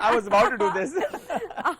I was about to do this.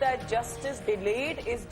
That justice delayed is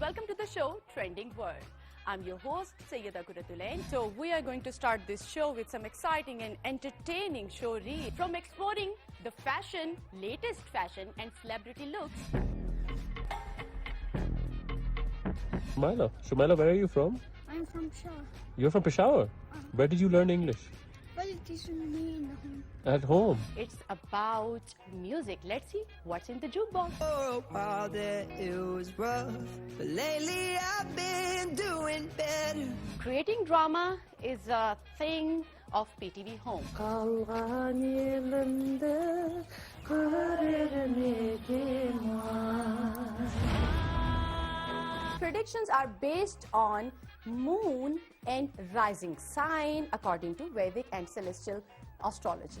Welcome to the show Trending World. I'm your host, Sayyida Kuratulain. So we are going to start this show with some exciting and entertaining show read. From exploring the fashion, latest fashion and celebrity looks. Shumaila, where are you from? I'm from Peshawar. You're from Peshawar? Where did you learn English? Well, it is me in the home. At home. It's about music. Let's see what's in the jukebox. For a while there it was rough, but lately I've been doing better. Creating drama is a thing of PTV Home. Predictions are based on moon and rising sign according to Vedic and celestial astrology.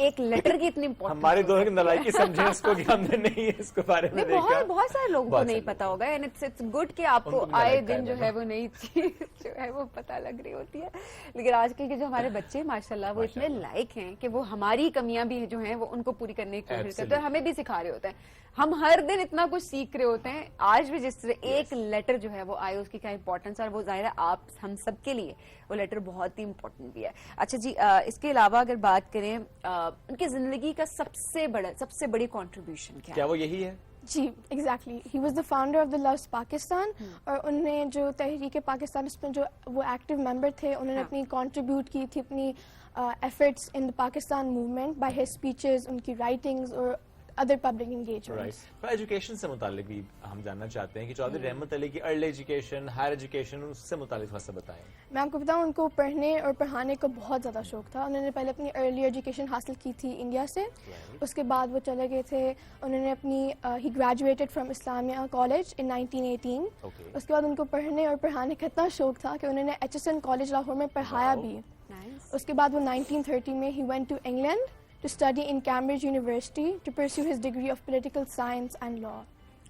ایک letter کی اتنی importance ہمارے دونوں کی نالائکی سمجھیں اس کو کہ ہم نے نہیں اس کے بارے میں دیکھا. بہت سارے لوگوں کو نہیں پتا ہوگا اینڈ اٹس گڈ کہ آپ کو آئے دن جو ہے وہ نئی چیز جو ہے وہ پتہ لگ رہی ہوتی ہے. لیکن آج کل کے جو ہمارے بچے ماشاءاللہ وہ اتنے لائق ہیں کہ وہ ہماری کمیاں بھی جو ہیں وہ ان کو پوری کرنے کی کوشش کرتے ہیں, ہمیں بھی سکھا رہے ہوتے ہیں. ہم ہر دن اتنا کچھ سیکھ رہے ہوتے ہیں. آج بھی جس طرح ایک لیٹر جو ہے وہ آئے اس کی کیا امپورٹنس ہے, اور وہ ظاہر ہے آپ ہم سب کے لیے وہ لیٹر بہت ہی امپورٹنٹ بھی ہے. اچھا جی, اس کے علاوہ اگر بات کریں ان کی زندگی کا سب سے بڑی کنٹریبیوشن کیا وہ یہی ہے؟ جی exactly, he was the founder of the laws Pakistan, اور ان نے جو تحریک پاکستان اس میں جو وہ ایکٹیو ممبر تھے, انہوں نے اپنی کنٹریبیوٹ کی تھی اپنی efforts in the Pakistan movement by his speeches, ان کی رائٹنگز اور ادر پبلک انگیجمنٹس. ایجوکیشن سے متعلق بھی ہم جاننا چاہتے ہیں کہ چودھری رحمت علی کی ارلی ایجوکیشن, ہائر ایجوکیشن, اس سے متعلق تھوڑا سا بتائیں. میں آپ کو بتاؤں ان کو پڑھنے اور پڑھانے کا بہت زیادہ شوق تھا. انہوں نے پہلے اپنی ارلی ایجوکیشن حاصل کی تھی انڈیا سے, اس کے بعد وہ چلے گئے تھے, انہوں نے اپنی ہی graduated from Islamia college in 1918. اس کے بعد ان کو پڑھنے اور پڑھانے کا اتنا شوق تھا کہ انہوں نے HSN کالج لاہور میں پڑھایا بھی. اس کے بعد وہ 1930 میں ہی went to England to study in Cambridge University to pursue his degree of political science and law.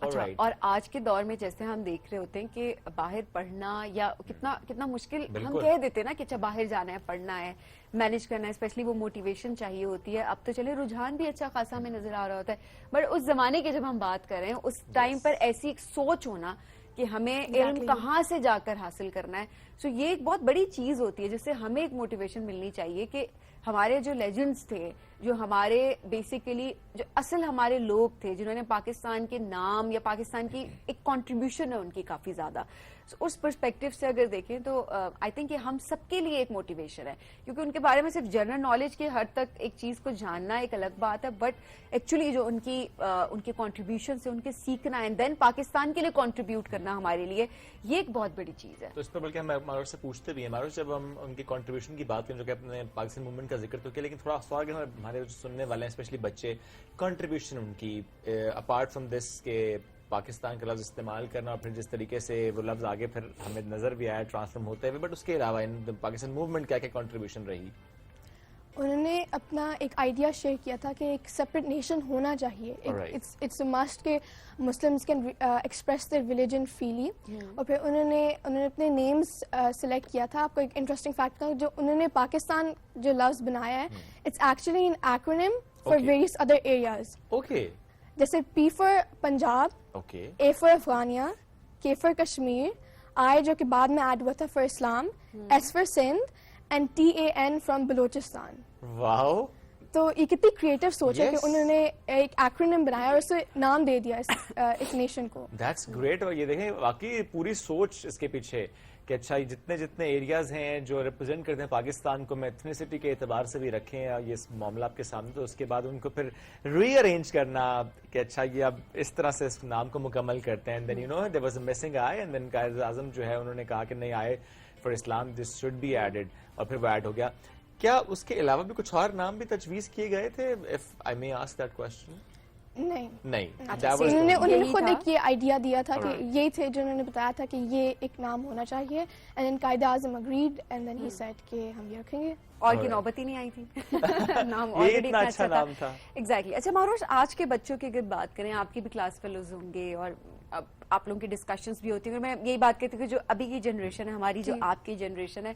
اچھا, اور آج کے دور میں جیسے ہم دیکھ رہے ہوتے ہیں کہ باہر پڑھنا یا کتنا مشکل, ہم کہہ دیتے ہیں نا کہ اچھا باہر جانا ہے, پڑھنا ہے, مینج کرنا ہے, اسپیشلی وہ موٹیویشن چاہیے ہوتی ہے. اب تو چلے رجحان بھی اچھا خاصا ہمیں نظر آ رہا ہوتا ہے, بٹ اس زمانے کے جب ہم بات کر رہے ہیں اس ٹائم پر ایسی ایک سوچ ہونا کہ ہمیں علم کہاں سے جا کر حاصل کرنا ہے, سو یہ ایک بہت بڑی چیز ہوتی ہے جس سے ہمیں ایک موٹیویشن ملنی چاہیے کہ ہمارے جو لیجنڈز تھے, جو ہمارے بیسیکلی جو اصل ہمارے لوگ تھے جنہوں نے پاکستان کے نام یا پاکستان کی ایک کنٹریبیوشن ہے ان کی کافی زیادہ, اس پرسپیکٹو سے اگر دیکھیں تو آئی تھنک کہ ہم سب کے لیے ایک موٹیویشن ہے, کیونکہ ان کے بارے میں صرف جنرل نالج کے حد تک ایک چیز کو جاننا ایک الگ بات ہے, بٹ ایکچولی جو ان کے کنٹریبیوشن سے ان کے سیکھنا اینڈ دین پاکستان کے لیے کنٹریبیوٹ کرنا ہمارے لیے یہ ایک بہت بڑی چیز ہے. تو اس پر بلکہ ہم ماروش سے پوچھتے بھی ہیں, ماروش جب ہم ان کی کنٹریبیوشن کی بات کریں جو کہ اپنے پاکستان موومنٹ کا ذکر تو کیا, لیکن تھوڑا سوال کہ ہمارے سننے والے ہیں اسپیشلی بچے, کنٹریبیوشن ان کی اپارٹ فرام دس کے پاکستان کا لفظ استعمال کرنا اور پھر جس طریقے سے وہ لفظ آگے پھر ہمیں نظر بھی آیا ٹرانسفارم ہوتے ہوئے, بٹ اس کے علاوہ پاکستان موومنٹ کیا کیا کنٹریبیوشن رہی؟ انہوں نے اپنا ایک آئیڈیا شیئر کیا تھا کہ ایک سیپریٹ نیشن ہونا چاہیے. اٹس اے مسٹ کہ Muslims can express their religion freely. اور پھر انہوں نے اپنے نیمز سلیکٹ کیا تھا. آپ کو ایک انٹرسٹنگ فیکٹ تھا, جو انہوں نے پاکستان جو لفظ بنایا ہے it's actually an acronym for various other areas. جیسے P for Punjab, A for Afghania, K for Kashmir, I جو کہ بعد میں ایڈ ہوا تھا for Islam, S for Sindh, and TAN from Balochistan. Wow, تو یہ کتنی کریٹو سوچ ہے کہ انہوں نے ایک ایکرونیم بنایا اور اسے نام دے دیا اس نیشن کو. That's great. اور یہ دیکھیں واقعی پوری سوچ اس کے پیچھے کہ اچھا جتنے ایریاز ہیں جو ریپرزینٹ کرتے ہیں پاکستان کو, میں ایتھنیسٹی کے اعتبار سے بھی رکھیں یہ معاملہ آپ کے سامنے, تو اس کے بعد ان کو پھر ری ارینج کرنا کہ اچھا یہ اب اس طرح سے اس نام کو مکمل کرتے ہیں. Then you know there was a missing I, and then Quaid Azam جو ہے انہوں نے کہا کہ نہیں, I for Islam this should be added, اور پھر وہ ایڈ ہو گیا. کیا اس کے علاوہ بھی کچھ اور نام بھی تجویز کیے گئے تھے؟ If I may ask that question. نہیں, انہوں نے خود ایک یہ آئیڈیا دیا تھا کہ یہی تھے جو انہوں نے بتایا تھا کہ یہ ایک نام ہونا چاہیے, and then Quaid Azam agreed, and then he said کہ ہم یہ رکھیں گے. اور کی نوبت ہی نہیں آئی تھی, نام آلریڈی اچھا تھا. ایگزیکٹلی. اچھا ماروش, آج کے بچوں کی اگر بات کریں, آپ کی بھی کلاس فیلوز ہوں گے اور آپ لوگوں کی ڈسکشنز بھی ہوتی ہیں, میں یہی بات کہتی ہوں کہ جو ابھی کی جنریشن ہے ہماری, جو آپ کی جنریشن ہے,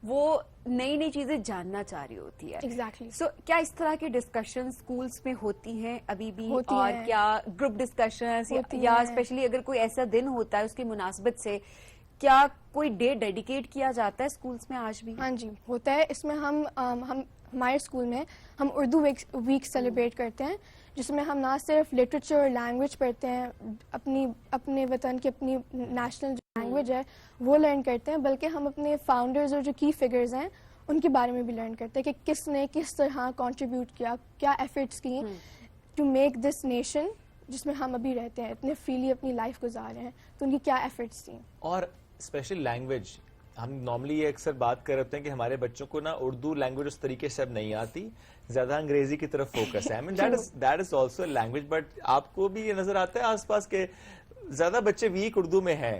وہ نئی چیزیں جاننا چاہ رہی ہوتی ہے. ایگزیکٹلی. سو کیا اس طرح کی ڈسکشن سکولز میں ہوتی ہیں ابھی بھی, اور کیا گروپ ڈسکشنز یا اسپیشلی اگر کوئی ایسا دن ہوتا ہے اس کی مناسبت سے, کیا کوئی ڈے ڈیڈیکیٹ کیا جاتا ہے اسکولز میں آج بھی؟ ہاں جی ہوتا ہے. اس میں ہم ہمارے اسکول میں ہم اردو ویک سیلیبریٹ کرتے ہیں, جس میں ہم نہ صرف لٹریچر اور لینگویج پڑھتے ہیں, اپنے وطن کی اپنی نیشنل جو لینگویج ہے وہ لرن کرتے ہیں, بلکہ ہم اپنے فاؤنڈرز اور جو کی فگرز ہیں ان کے بارے میں بھی لرن کرتے ہیں کہ کس نے کس طرح کنٹریبیوٹ کیا, کیا ایفرٹس کی ٹو میک دس نیشن جس میں ہم ابھی رہتے ہیں, اتنے فریلی اپنی لائف گزار رہے ہیں, تو ان کی کیا ایفرٹس تھیں. اور اسپیشل لینگویج, ہم نارملی یہ اکثر بات کر رہے ہیں کہ ہمارے بچوں کو نا اردو لینگویج اس طریقے سے اب نہیں آتی, زیادہ انگریزی کی طرف فوکس ہے. I mean that is also a language, but آپ کو بھی یہ نظر آتا ہے آس پاس کے زیادہ بچے ویک اردو میں ہیں؟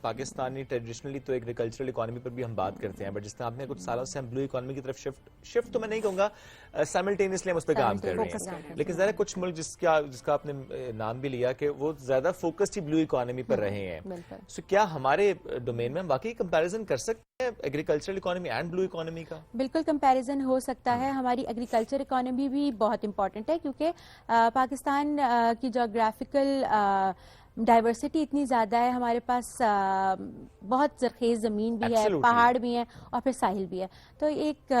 پاکستانی ٹریڈیشنلی تو ایگریکلچرل اکانومی پر بھی ہم بات کرتے ہیں، بٹ جس طرح آپ نے کچھ سالوں سے ہم بلو اکانومی کی طرف شفٹ تو میں نہیں کہوں گا، سائملٹینیسلی ہم اس پہ کام کر رہے ہیں، لیکن ذرا کچھ ملک جس کا آپ نے نام بھی لیا کہ وہ زیادہ فوکسڈ ہی بلو اکانومی پر رہے ہیں، سو کیا ہمارے ڈومین میں ہم واقعی کمپیریزن کر سکتے ہیں agricultural economy and blue economy کا؟ بالکل کمپیریزن ہو سکتا ہے. ہماری ایگریکلچر اکانومی بھی بہت امپورٹنٹ ہے کیونکہ پاکستان کی جغرافیکل ڈائیورسٹی اتنی زیادہ ہے. ہمارے پاس بہت زرخیز زمین بھی ہے, پہاڑ بھی ہیں اور پھر ساحل بھی ہے. تو ایک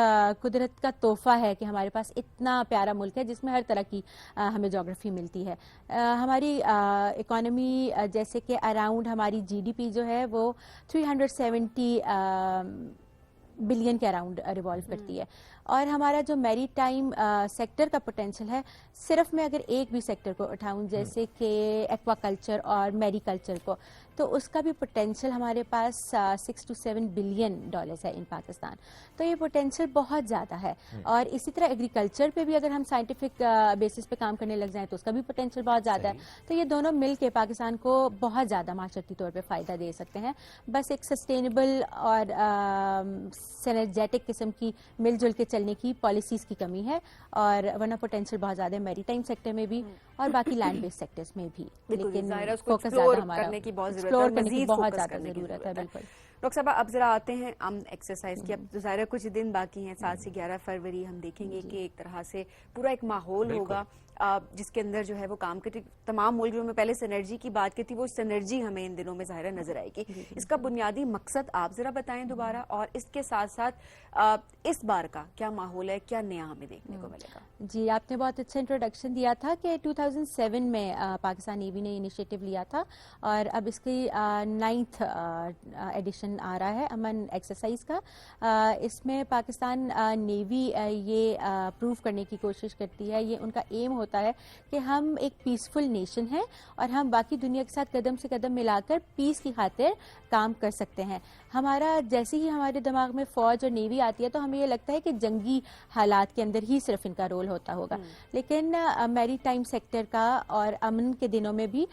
قدرت کا تحفہ ہے کہ ہمارے پاس اتنا پیارا ملک ہے جس میں ہر طرح کی ہمیں جغرافی ملتی ہے. ہماری اکانومی جیسے کہ اراؤنڈ ہماری جی ڈی پی جو ہے وہ 370 بلین کے اراؤنڈ ریوالو کرتی ہے. اور ہمارا جو میری ٹائم سیکٹر کا پوٹینشیل ہے, صرف میں اگر ایک بھی سیکٹر کو اٹھاؤں جیسے کہ ایکوا کلچر اور میری کلچر کو, تو اس کا بھی پوٹینشیل ہمارے پاس 6 to 7 بلین ڈالرز ہے ان پاکستان. تو یہ پوٹینشیل بہت زیادہ ہے. اور اسی طرح ایگریکلچر پہ بھی اگر ہم سائنٹیفک بیسس پہ کام کرنے لگ جائیں تو اس کا بھی پوٹینشیل بہت زیادہ ہے. تو یہ دونوں مل کے پاکستان کو بہت زیادہ معاشرتی طور پہ فائدہ دے سکتے ہیں. بس ایک سسٹینیبل اور سینرجیٹک قسم کی مل جل کے چلنے کی پالیسیز کی کمی ہے, اور ورنہ پوٹینشیل بہت زیادہ ہے میری ٹائم سیکٹر میں بھی اور باقی لینڈ بیس سیکٹرز میں بھی. لیکن فوکس زیادہ ہمارا ایکسپلور کرنے کی بہت زیادہ ضرورت ہے. بالکل ڈاکٹر صاحب, اب ذرا آتے ہیں امن ایکسرسائز کی. اب تو ظاہر کچھ دن باقی ہیں, 7 سے 11 فروری ہم دیکھیں گے کہ ایک طرح سے پورا ایک ماحول ہوگا جس کے اندر جو ہے وہ کام کرتی تمام ملک. جو میں پہلے سینرجی کی بات کی تھی, وہ سینرجی ہمیں ان دنوں میں ظاہر نظر آئے گی. اس کا بنیادی مقصد آپ ذرا بتائیں دوبارہ, اور اس کے ساتھ ساتھ اس بار کا کیا ماحول ہے, کیا نیا ہمیں دیکھنے کو ملے گا؟ جی, آپ نے بہت اچھا انٹروڈکشن دیا تھا کہ 2007 میں پاکستان نیوی نے انیشیٹو لیا تھا, اور اب اس کی 9th ایڈیشن آ رہا ہے امن ایکسرسائز کا. اس میں پاکستان نیوی یہ پروو کرنے کی کوشش کرتی ہے, یہ ان کا ایم ہوتا ہے کہ ہم ایک پیسفل نیشن ہیں اور ہم باقی دنیا کے ساتھ قدم سے قدم ملا کر پیس کی خاطر کام کر سکتے ہیں. ہمارا جیسے ہی ہمارے دماغ میں فوج اور نیوی آتی ہے تو ہمیں یہ لگتا ہے کہ جنگی حالات کے اندر ہی صرف ان کا رول ہوتا ہوگا, لیکن میری ٹائم سیکٹر کا اور امن کے دنوں میں بھی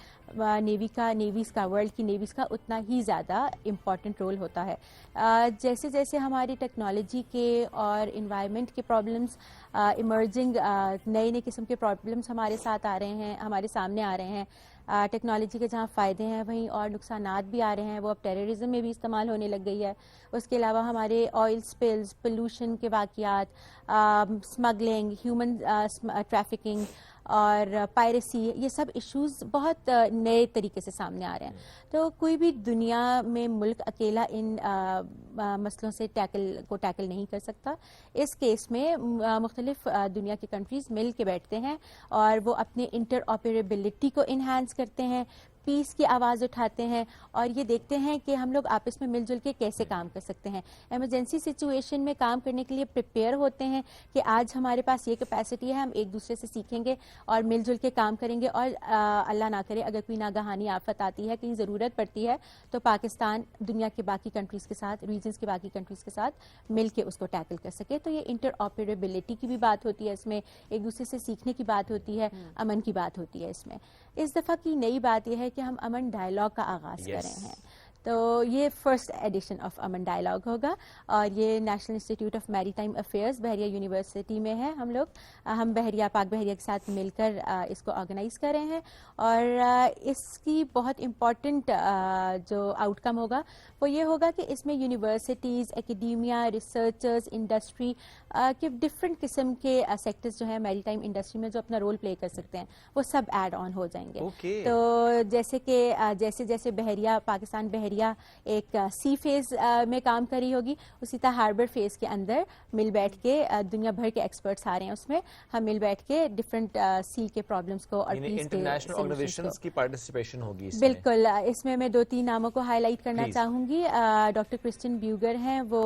نیویز کا ورلڈ کی نیویز کا اتنا ہی زیادہ امپورٹنٹ رول ہوتا ہے. جیسے جیسے ہماری ٹیکنالوجی کے اور انوائرمنٹ کے پرابلمس ایمرجنگ نئے نئے قسم کے پرابلمس ہمارے ساتھ آ رہے ہیں, ہمارے سامنے آ رہے ہیں, ٹیکنالوجی کے جہاں فائدے ہیں وہیں اور نقصانات بھی آ رہے ہیں. وہ اب ٹیررزم میں بھی استعمال ہونے لگ گئی ہے. اس کے علاوہ ہمارے آئل سپلز, پولوشن کے واقعات, اسمگلنگ, ہیومن ٹریفکنگ اور پائریسی, یہ سب ایشوز بہت نئے طریقے سے سامنے آ رہے ہیں. تو کوئی بھی دنیا میں ملک اکیلا ان مسئلوں سے ٹیکل نہیں کر سکتا. اس کیس میں مختلف دنیا کی کنٹریز مل کے بیٹھتے ہیں اور وہ اپنے انٹر آپریبلٹی کو انہانس کرتے ہیں, پیس کی آواز اٹھاتے ہیں اور یہ دیکھتے ہیں کہ ہم لوگ آپس میں مل جل کے کیسے کام کر سکتے ہیں. ایمرجنسی سچویشن میں کام کرنے کے لیے پریپیئر ہوتے ہیں کہ آج ہمارے پاس یہ کیپیسٹی ہے, ہم ایک دوسرے سے سیکھیں گے اور مل جل کے کام کریں گے. اور اللہ نہ کرے اگر کوئی ناگہانی آفت آتی ہے, کہیں ضرورت پڑتی ہے, تو پاکستان دنیا کے باقی کنٹریز کے ساتھ, ریجنز کے باقی کنٹریز کے ساتھ مل کے اس کو ٹیکل کر سکے. تو یہ انٹر آپریبلٹی کی بھی بات ہوتی ہے, اس میں ایک دوسرے سے سیکھنے کی بات ہوتی ہے, امن کی بات ہوتی ہے. اس میں اس دفعہ کی نئی بات یہ ہے کہ ہم امن ڈائلاگ کا آغاز کر رہے ہیں. تو یہ فرسٹ ایڈیشن آف امن ڈائلاگ ہوگا, اور یہ نیشنل انسٹیٹیوٹ آف میری ٹائم افیئرز بحریہ یونیورسٹی میں ہے. ہم بحریہ پاک بحریہ کے ساتھ مل کر اس کو آرگنائز کر رہے ہیں. اور اس کی بہت امپورٹنٹ جو آؤٹ کم ہوگا وہ یہ ہوگا کہ اس میں یونیورسٹیز, اکیڈیمیا, ریسرچرز, انڈسٹری کے ڈفرینٹ قسم کے سیکٹرز جو ہیں میری ٹائم انڈسٹری میں جو اپنا رول پلے کر سکتے ہیں, وہ سب ایڈ آن ہو جائیں گے. تو جیسے کہ جیسے بحریہ پاکستان بحریہ ایک سی فیز میں کام کر رہی ہوگی, اسی طرح ہاربر فیز کے اندر مل بیٹھ کے دنیا بھر کے ایکسپرٹس آ رہے ہیں. اس میں ہم مل بیٹھ کے ڈفرینٹ سی کے پرابلمس کو اور انٹرنیشنل آرگنائزیشنز کی پارٹیسپیشن ہوگی. بالکل, اس میں 2-3 ناموں کو ہائی لائٹ کرنا چاہوں گی. ڈاکٹر کرسٹن بیوگر ہیں, وہ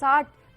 60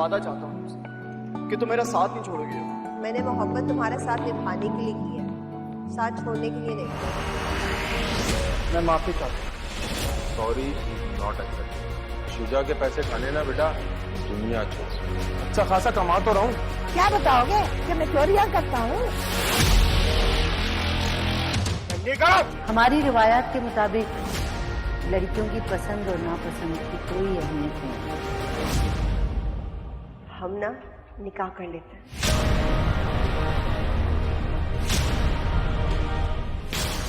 وعدہ چاہتا ہوں تم سے کہ تم میرا ساتھ نہیں چھوڑو گے. میں نے محبت تمہارا ساتھ نبھانے کے لیے کی ہے، ساتھ چھوڑنے کے لیے نہیں. میں معافی چاہتا ہوں. Sorry is not accept. شجا کے پیسے کھانے نا بیٹا، دنیا چھوڑ. اچھا خاصا کما تو رہا ہوں. کیا بتاؤ گے کہ میں چوریاں کرتا ہوں؟ ہماری روایات کے مطابق لڑکیوں کی پسند اور ناپسند کی کوئی اہمیت نہیں. ہم نا نکاح کر لیتے ہیں.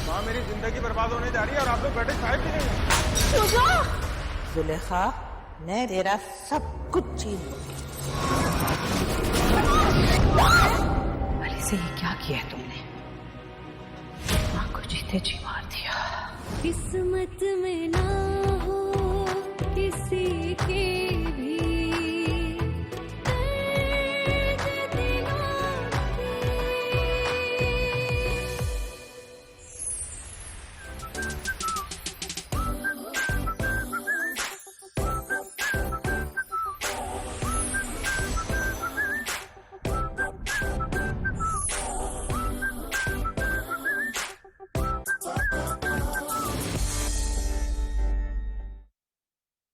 ماں میری زندگی برباد ہونے جا رہی ہے اور آپ لوگ بیٹھے چائے پی رہے ہیں. زلیخا میں تیرا سب کچھ چھین لوں گی. علی سے یہ کیا کیا ہے تم نے؟ ماں کو جیتے جی مار دیا. قسمت میں نہ ہو کسی کے بھی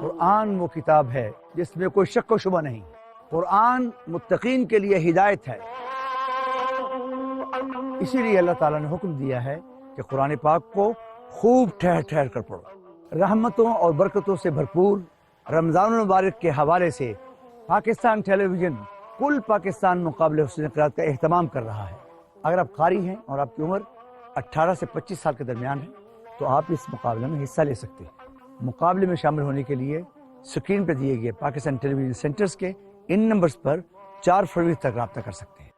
قرآن وہ کتاب ہے جس میں کوئی شک و شبہ نہیں. قرآن متقین کے لیے ہدایت ہے. اسی لیے اللہ تعالیٰ نے حکم دیا ہے کہ قرآن پاک کو خوب ٹھہر ٹھہر کر پڑھو. رحمتوں اور برکتوں سے بھرپور رمضان المبارک کے حوالے سے پاکستان ٹیلی ویژن کل پاکستان مقابلے حسن قرات کا اہتمام کر رہا ہے. اگر آپ قاری ہیں اور آپ کی عمر 18 سے 25 سال کے درمیان ہے تو آپ اس مقابلے میں حصہ لے سکتے ہیں. مقابلے میں شامل ہونے کے لیے اسکرین پہ دیے گئے پاکستان ٹیلی ویژن سینٹرز کے ان نمبرز پر 4 فروری تک رابطہ کر سکتے ہیں.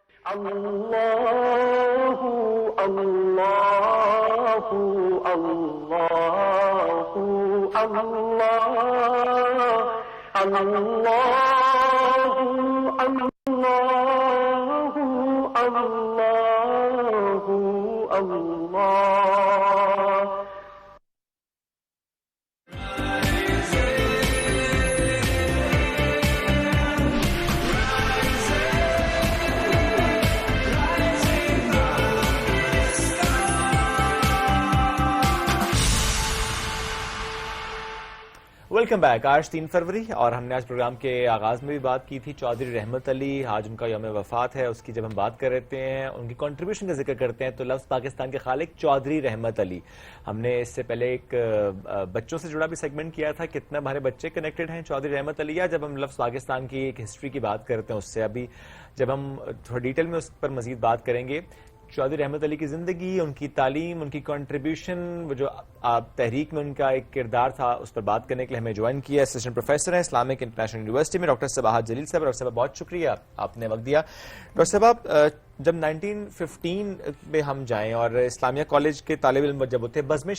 Welcome back. آج 3 فروری اور ہم نے آج پروگرام کے آغاز میں بھی بات کی تھی چودھری رحمت علی. آج ان کا یوم وفات ہے. اس کی جب ہم بات کرتے ہیں ان کی کنٹریبیوشن کا ذکر کرتے ہیں تو لفظ پاکستان کے خالق چودھری رحمت علی. ہم نے اس سے پہلے ایک بچوں سے جڑا بھی سیگمنٹ کیا تھا کتنا ہمارے بچے کنیکٹڈ ہیں چودھری رحمت علی. یا جب ہم لفظ پاکستان کی ایک ہسٹری کی بات کرتے ہیں اس سے ابھی جب ہم تھوڑا ڈیٹیل میں اس پر مزید بات کریں گے. چودھری رحمت علی کی زندگی، ان کی تعلیم، ان کی کنٹریبیوشن، وہ جو تحریک میں ان کا ایک کردار تھا اس پر بات کرنے کے لیے ہمیں جوائن کیا اسسٹنٹ پروفیسر ہیں اسلامک انٹرنیشنل یونیورسٹی میں ڈاکٹر صباحت جلیل صاحب. ڈاکٹر صاحب بہت شکریہ آپ نے وقت دیا. ڈاکٹر صاحب جب 1915 میں ہم جائیں اور اسلامیہ کالج کے طالب علم جب ہوتے بزم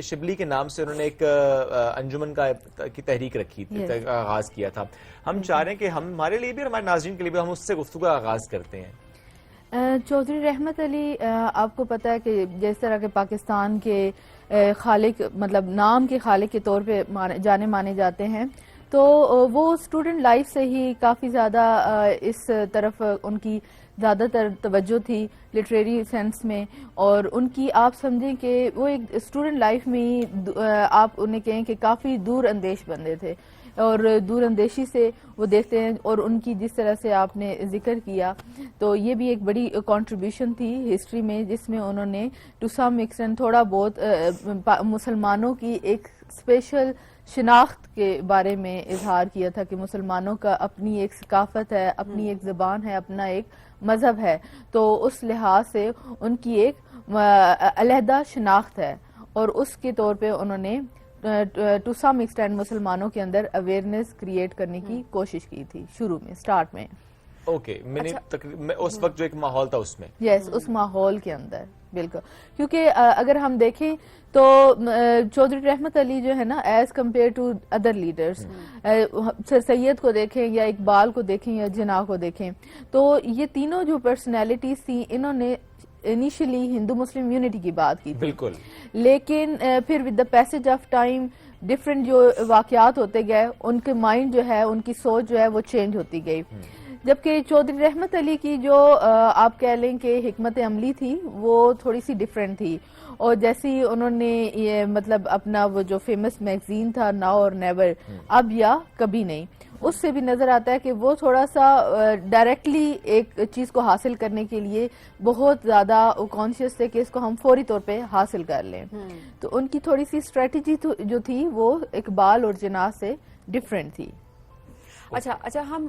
شبلی کے نام سے انہوں نے ایک انجمن کی تحریک رکھی تھی، آغاز کیا تھا. ہم چاہ رہے ہیں کہ ہمارے لیے بھی اور ہمارے ناظرین کے لیے بھی ہم اس سے گفتگو کا آغاز کرتے ہیں. چودھری رحمت علی آپ کو پتہ ہے کہ جس طرح کے پاکستان کے خالق مطلب نام کے خالق کے طور پہ جانے مانے جاتے ہیں تو وہ اسٹوڈنٹ لائف سے ہی کافی زیادہ اس طرف ان کی زیادہ تر توجہ تھی لٹریری سینس میں. اور ان کی آپ سمجھیں کہ وہ ایک اسٹوڈنٹ لائف میں ہی آپ انہیں کہیں کہ کافی دور اندیش بندے تھے اور دور اندیشی سے وہ دیکھتے ہیں. اور ان کی جس طرح سے آپ نے ذکر کیا تو یہ بھی ایک بڑی کنٹریبیوشن تھی ہسٹری میں جس میں انہوں نے ٹو سم ایکسٹینٹ تھوڑا بہت مسلمانوں کی ایک اسپیشل شناخت کے بارے میں اظہار کیا تھا کہ مسلمانوں کا اپنی ایک ثقافت ہے، اپنی ایک زبان ہے، اپنا ایک مذہب ہے. تو اس لحاظ سے ان کی ایک علیحدہ شناخت ہے اور اس کے طور پہ انہوں نے ٹو سم ایکسٹینٹ مسلمانوں کے اندر اویئرنیس کریٹ کرنے کی کوشش کی تھی شروع میں سٹارٹ میں. اوکے اس وقت جو ایک ماحول تھا اس میں یس اس ماحول کے اندر بالکل. کیونکہ اگر ہم دیکھیں تو چودھری رحمت علی جو ہے نا as compare to other leaders, sir Syed کو دیکھیں یا اقبال کو دیکھیں یا جناح کو دیکھیں، تو یہ تینوں جو پرسنالٹیز تھیں انہوں نے انیشلی ہندو مسلم یونٹی کی بات کی تھی بالکل، لیکن پھر with the passage of time different جو واقعات ہوتے گئے ان کے مائنڈ جو ہے ان کی سوچ جو ہے وہ چینج ہوتی گئی. جبکہ چودھری رحمت علی کی جو آپ کہہ لیں کہ حکمت عملی تھی وہ تھوڑی سی ڈفرینٹ تھی، اور جیسی انہوں نے یہ مطلب اپنا وہ جو فیمس میگزین تھا ناؤ اور نیور، اب یا کبھی نہیں، اس سے بھی نظر آتا ہے کہ وہ تھوڑا سا ڈائریکٹلی ایک چیز کو حاصل کرنے کے لیے بہت زیادہ کانشیس تھے کہ اس کو ہم فوری طور پہ حاصل کر لیں. تو ان کی تھوڑی سی اسٹریٹجی جو تھی وہ اقبال اور جناح سے ڈفرینٹ تھی. اچھا ہم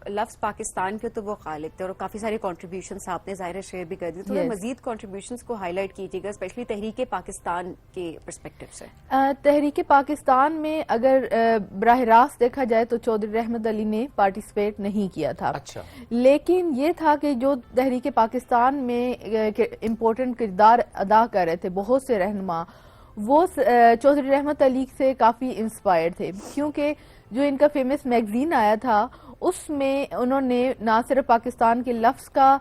لفظ پاکستان کے تو وہ خالق تھے اور کافی سارے کنٹریبیوشنس آپ نے ظاہر شیئر بھی کر دی، تھوڑے مزید کنٹریبیوشنس کو ہائی لائٹ کیجیے گا اسپیشلی تحریک پاکستان کے پرسپیکٹو سے. تحریک پاکستان میں اگر براہ راست دیکھا جائے تو چودھری رحمت علی نے پارٹیسپیٹ نہیں کیا تھا. اچھا. لیکن یہ تھا کہ جو تحریک پاکستان میں امپورٹنٹ کردار ادا کر رہے تھے بہت سے رہنما، وہ چودھری رحمت علی سے کافی انسپائر تھے، کیونکہ جو ان کا فیمس میگزین آیا تھا اس میں انہوں نے نہ صرف پاکستان کے لفظ کا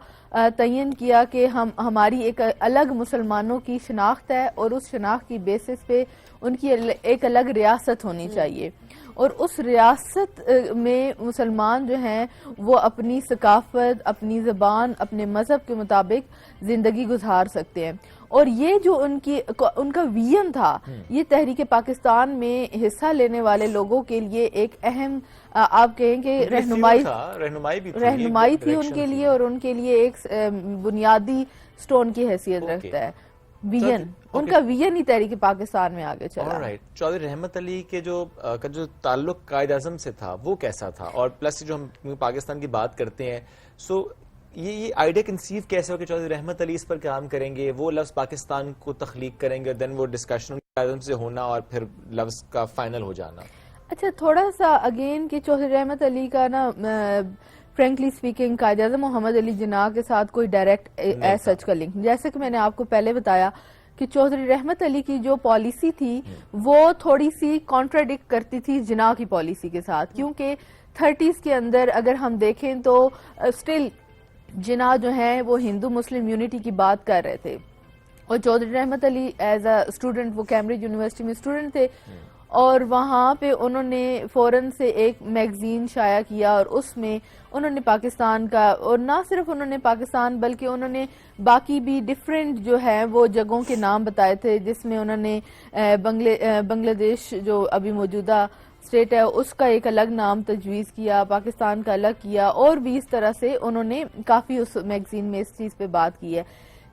تعین کیا کہ ہماری ایک الگ مسلمانوں کی شناخت ہے اور اس شناخت کی بیسس پہ ان کی ایک الگ ریاست ہونی چاہیے، اور اس ریاست میں مسلمان جو ہیں وہ اپنی ثقافت، اپنی زبان، اپنے مذہب کے مطابق زندگی گزار سکتے ہیں. اور یہ جو ان کا ویژن تھا یہ تحریک پاکستان میں حصہ لینے والے لوگوں کے لیے ایک اہم آپ کہیں کہ رہنمائی تھی ان کے لیے، اور ان کے لیے ایک بنیادی سٹون کی حیثیت رکھتا ہے. ویژن ان کا ویژن ہی تحریک پاکستان میں آگے چلا. چودھری رحمت علی کے جو تعلق قائد اعظم سے تھا وہ کیسا تھا، اور پلس جو ہم پاکستان کی بات کرتے ہیں سو یہ آئیڈیا کنسیو کیسے ہو کہ چودھری رحمت علی اس پر کام کریں گے، وہ لفظ پاکستان کو تخلیق کریں گے، دین وہ ڈسکشن قائد سے ہونا اور پھر لفظ کا فائنل ہو جانا. اچھا تھوڑا سا اگین کہ چودھری رحمت علی کا نا فرینکلی اسپیکنگ قائد اعظم محمد علی جناح کے ساتھ کوئی ڈائریکٹ ایز سچ کا لنک، جیسے کہ میں نے آپ کو پہلے بتایا کہ چودھری رحمت علی کی جو پالیسی تھی وہ تھوڑی سی کانٹراڈکٹ کرتی تھی جناح کی پالیسی کے ساتھ، کیونکہ 30s کے اندر اگر ہم دیکھیں تو اسٹل جناح جو ہیں وہ ہندو مسلم یونٹی کی بات کر رہے تھے، اور Chaudhry Rahmat Ali as a student وہ کیمبرج یونیورسٹی میں اسٹوڈنٹ تھے، اور وہاں پہ انہوں نے فوراً سے ایک میگزین شائع کیا اور اس میں انہوں نے پاکستان کا، اور نہ صرف انہوں نے پاکستان بلکہ انہوں نے باقی بھی ڈفرینٹ جو ہے وہ جگہوں کے نام بتائے تھے، جس میں انہوں نے بنگلہ دیش جو ابھی موجودہ اسٹیٹ ہے اس کا ایک الگ نام تجویز کیا، پاکستان کا الگ کیا، اور بھی اس طرح سے انہوں نے کافی اس میگزین میں اس چیز پہ بات کی ہے.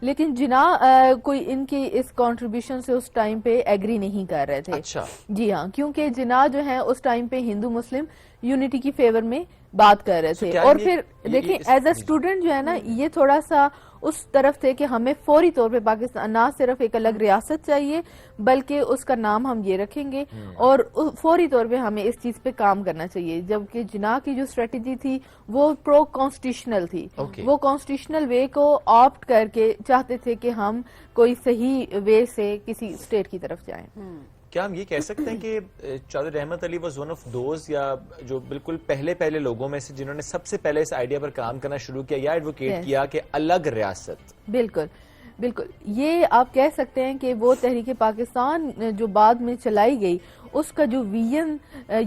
لیکن جناح کوئی ان کی اس کنٹریبیوشن سے اس ٹائم پہ ایگری نہیں کر رہے تھے. اچھا. جی ہاں، کیونکہ جناح جو ہیں اس ٹائم پہ ہندو مسلم یونٹی کی فیور میں بات کر رہے تھے، اور پھر دیکھیں ایز اے اسٹوڈنٹ جو ہے نا یہ تھوڑا سا اس طرف تھے کہ ہمیں فوری طور پہ پاکستان نہ صرف ایک الگ ریاست چاہیے بلکہ اس کا نام ہم یہ رکھیں گے، اور فوری طور پہ ہمیں اس چیز پہ کام کرنا چاہیے. جبکہ جناح کی جو اسٹریٹجی تھی وہ پرو کانسٹیٹیوشنل تھی، وہ کانسٹیٹیوشنل وے کو آپٹ کر کے چاہتے تھے کہ ہم کوئی صحیح وے سے کسی اسٹیٹ کی طرف جائیں. کیا ہم یہ کہہ سکتے ہیں کہ Chaudhry Rahmat Ali was one of those یا جو بالکل پہلے لوگوں میں سے جنہوں نے سب سے پہلے اس آئیڈیا پر کام کرنا شروع کیا یا ایڈوکیٹ کیا کہ الگ ریاست؟ بالکل یہ آپ کہہ سکتے ہیں کہ وہ تحریک پاکستان جو بعد میں چلائی گئی اس کا جو ویژن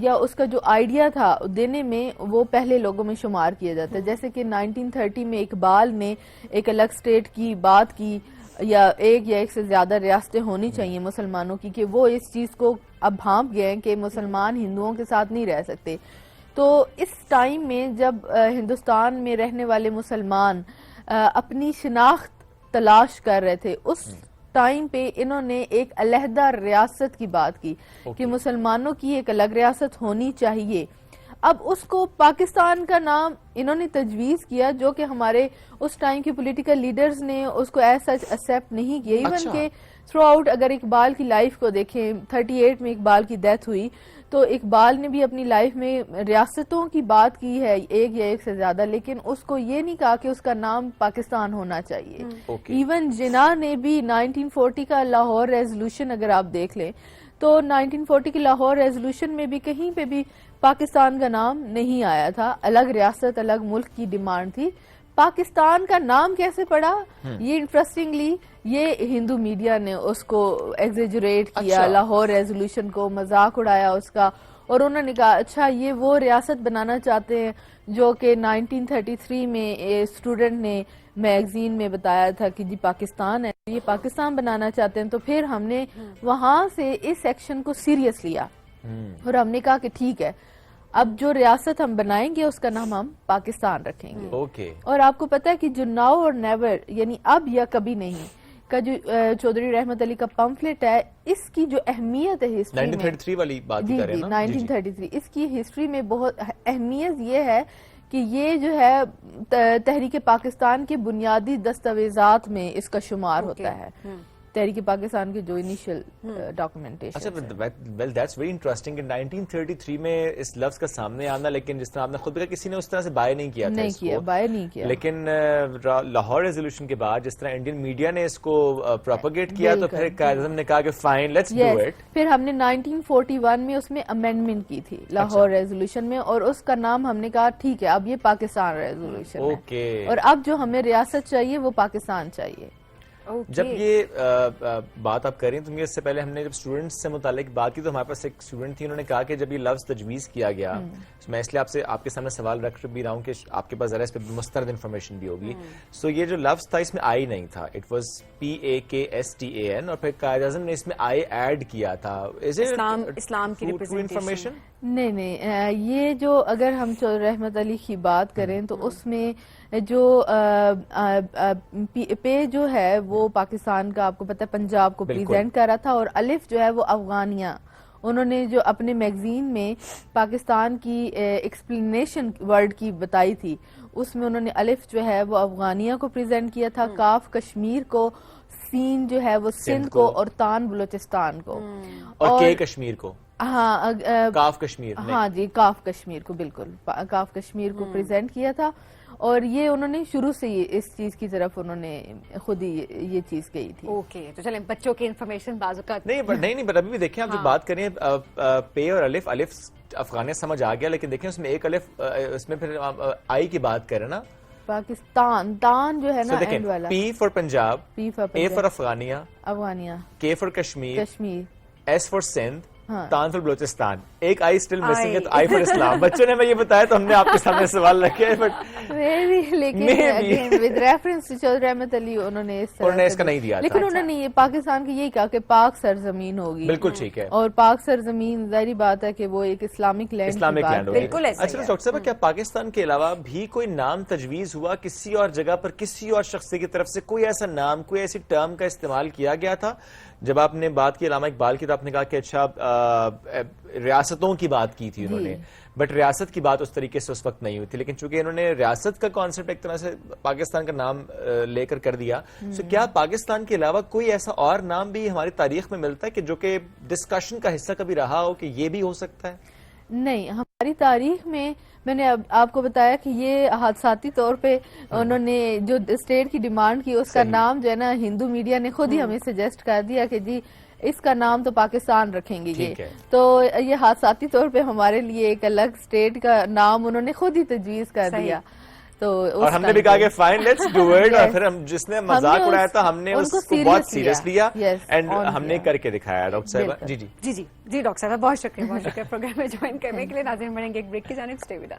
یا اس کا جو آئیڈیا تھا دینے میں وہ پہلے لوگوں میں شمار کیا جاتا ہے. جیسے کہ 1930 میں اقبال نے ایک الگ اسٹیٹ کی بات کی، یا ایک سے زیادہ ریاستیں ہونی چاہیے مسلمانوں کی، کہ وہ اس چیز کو اب بھانپ گئے ہیں کہ مسلمان ہندوؤں کے ساتھ نہیں رہ سکتے. تو اس ٹائم میں جب ہندوستان میں رہنے والے مسلمان اپنی شناخت تلاش کر رہے تھے اس ٹائم پہ انہوں نے ایک علیحدہ ریاست کی بات کی کہ مسلمانوں کی ایک الگ ریاست ہونی چاہیے. اب اس کو پاکستان کا نام انہوں نے تجویز کیا جو کہ ہمارے اس ٹائم کے پولیٹیکل لیڈرز نے اس کو ایز سچ ایکسیپٹ نہیں کیا. ایون کہ تھرو آؤٹ اگر اقبال کی لائف کو دیکھیں 38 میں اقبال کی ڈیتھ ہوئی تو اقبال نے بھی اپنی لائف میں ریاستوں کی بات کی ہے ایک یا ایک سے زیادہ, لیکن اس کو یہ نہیں کہا کہ اس کا نام پاکستان ہونا چاہیے. ایون جناح نے بھی 1940 کا لاہور ریزولوشن اگر آپ دیکھ لیں تو 1940 کے لاہور ریزولوشن میں بھی کہیں پہ بھی پاکستان کا نام نہیں آیا تھا, الگ ریاست الگ ملک کی ڈیمانڈ تھی. پاکستان کا نام کیسے پڑا یہ انٹرسٹنگلی یہ ہندو میڈیا نے اس کو ایگزیجریٹ کیا, لاہور ریزولوشن کو مذاق اڑایا اس کا, اور انہوں نے کہا اچھا یہ وہ ریاست بنانا چاہتے ہیں جو کہ 1933 میں اسٹوڈنٹ نے میگزین میں بتایا تھا کہ جی پاکستان ہے, یہ پاکستان بنانا چاہتے ہیں. تو پھر ہم نے وہاں سے اس ایکشن کو سیریس لیا اور ہم نے کہا کہ ٹھیک ہے اب جو ریاست ہم بنائیں گے اس کا نام ہم پاکستان رکھیں گے. اور آپ کو پتا ہے کہ جو ناؤ اور نیور یعنی اب یا کبھی نہیں کا جو چودھری رحمت علی کا پمفلٹ ہے اس کی جو اہمیت ہے ہسٹری میں 1933 والی بات کر رہے ہیں نا 1933 اس کی ہسٹری میں بہت اہمیت یہ ہے کہ یہ جو ہے تحریک پاکستان کے بنیادی دستاویزات میں اس کا شمار ہوتا ہے, تحریک پاکستان کے جو انیشل ڈاکومنٹیشن. اچھا ویل دیٹس ویری انٹرسٹنگ کہ 1933 میں اس لفظ کا سامنے آنا, لیکن جس طرح آپ نے خود کہا کسی نے اس طرح سے بائے نہیں کیا تھا, نہیں کیا لیکن لاہور ریزولوشن کے بعد جس طرح انڈین میڈیا نے اس کو پروپیگیٹ کیا تو پھر قائد اعظم نے کہا کہ فائن لیٹس ڈو اٹ. پھر ہم نے 1941 میں اس میں امینڈمنٹ کی تھی لاہور ریزولوشن میں, اور اس کا نام ہم نے کہا ٹھیک ہے اب یہ پاکستان ریزولوشن ہے, اور اب جو ہمیں ریاست چاہیے وہ پاکستان چاہیے. جب یہ بات آپ کریں تو اس سے پہلے ہم نے جب اسٹوڈنٹس سے متعلق بات کی تو ہمارے پاس ایک اسٹوڈنٹ تھی, انہوں نے کہا کہ جب یہ لفظ تجویز کیا گیا, میں اس لیے آپ کے سامنے سوال رکھ بھی رہا ہوں کہ آپ کے پاس ذرا اس پہ مسترد انفارمیشن بھی ہوگی. سو یہ جو لفظ تھا اس میں آئی نہیں تھا, اٹ واز PAKSTAN, اور پھر قائد اعظم نے اس میں آئی ایڈ کیا تھا. اسلام کی انفارمیشن نہیں, یہ جو اگر ہم چودھری رحمت علی کی بات کریں تو اس میں جو پے جو ہے وہ پاکستان کا آپ کو پتہ ہے پنجاب کو پریزنٹ کر رہا تھا, اور الف جو ہے وہ افغانیہ, انہوں نے جو اپنے میگزین میں پاکستان کی ایکسپلینیشن ورڈ کی بتائی تھی اس میں انہوں نے الف جو ہے وہ افغانیہ کو پریزنٹ کیا تھا, کاف کشمیر کو, سین جو ہے وہ سندھ کو, اور تان بلوچستان کو, اور کشمیر کو. ہاں کاف کشمیر, ہاں جی کاف کشمیر کو, بالکل کاف کشمیر کو پریزنٹ کیا تھا. اور یہ انہوں نے شروع سے اس چیز کی طرف انہوں نے خود ہی یہ چیز کہی تھی. اوکے تو چلیں بچوں کی انفارمیشن بعض اوقات نہیں بٹ ابھی بھی دیکھیں آپ جو بات کریں پے اور الف افغانیہ سمجھ آ گیا, لیکن دیکھیں اس میں ایک الف اس میں پھر آئی کی بات کریں نا پاکستان, تان جو ہے نا اینڈ والا, P for Punjab, A for Afghania, K for Kashmir, S for Sindh, tan for Balochistan, ایک آئی اسٹل مسنگ ہے تو آئی فار اسلام. بچوں نے میں یہ بتایا تو ہم نے آپ کے سامنے سوال رکھے ہیں, بٹ لیکن with reference to Chaudhry Rahmat Ali انہوں نے اس کا نہیں دیا, لیکن انہوں نے یہ پاکستان کی یہی کہا کہ پاک سرزمین ہوگی. بالکل ٹھیک ہے, اور پاک سرزمین ظاہری بات ہے کہ وہ ایک اسلامک لینڈ ہوگی. اچھا ڈاکٹر صاحب کیا پاکستان کے علاوہ بھی کوئی نام تجویز ہوا کسی اور جگہ پر, کسی اور شخص کی طرف سے کوئی ایسا نام, کوئی ایسی ٹرم کا استعمال کیا گیا تھا؟ جب آپ نے بات کی علامہ اقبال کی تو آپ نے کہا کہ اچھا ریاستوں کی بات کی تھی انہوں نے, بٹ ریاست کی بات اس طریقے سے اس وقت نہیں ہوئی تھی, لیکن چونکہ انہوں نے ریاست کا کانسیپٹ ایک طرح سے پاکستان کا نام لے کر دیا. سو کیا پاکستان کے علاوہ کوئی ایسا اور نام بھی ہماری تاریخ میں ملتا ہے کہ جو کہ ڈسکشن کا حصہ کبھی رہا ہو کہ یہ بھی ہو سکتا ہے؟ نہیں, ہماری تاریخ میں نے آپ کو بتایا کہ یہ حادثاتی طور پہ انہوں نے جو اسٹیٹ کی ڈیمانڈ کی اس کا نام جو ہے نا ہندو میڈیا نے خود ہی ہمیں سجیسٹ کر دیا کہ جی اس کا نام تو پاکستان رکھیں گے یہ, تو یہ حادثاتی طور پہ ہمارے لیے ایک الگ اسٹیٹ کا نام انہوں نے خود ہی تجویز کر دیا. تو اور ہم نے بھی کہا کہ فائن لیٹس ڈو اٹ, اور پھر ہم جس نے مذاق اڑایا تھا ہم نے اس کو بہت سیریس لیا اینڈ ہم نے کر کے دکھایا. ڈاکٹر صاحب جی ڈاکٹر صاحب بہت شکریہ پروگرام میں جوائن کرنے کے لیے. ناظرین بڑھیں گے ایک بریک کی جانب, اسٹے ود اس.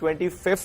25